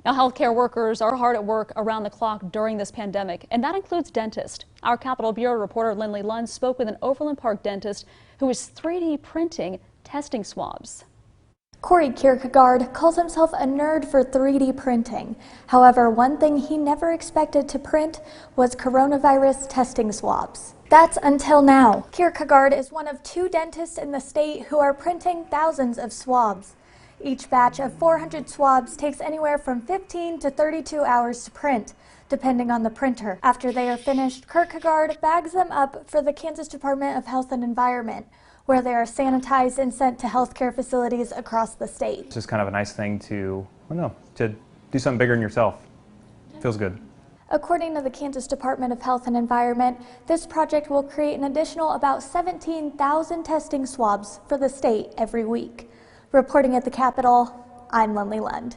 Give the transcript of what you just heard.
Now, healthcare workers are hard at work around the clock during this pandemic, and that includes dentists. Our Capitol Bureau reporter Lindley Lund spoke with an Overland Park dentist who is 3D printing testing swabs. Kory Kirkegaard calls himself a nerd for 3D printing. However, one thing he never expected to print was coronavirus testing swabs. That's until now. Kirkegaard is one of 2 dentists in the state who are printing thousands of swabs. Each batch of 400 swabs takes anywhere from 15 to 32 hours to print, depending on the printer. After they are finished, Kirkegaard bags them up for the Kansas Department of Health and Environment, where they are sanitized and sent to healthcare facilities across the state. It's just kind of a nice thing to do something bigger than yourself. Feels good. According to the Kansas Department of Health and Environment, this project will create an additional about 17,000 testing swabs for the state every week. Reporting at the Capitol, I'm Lindley Lund.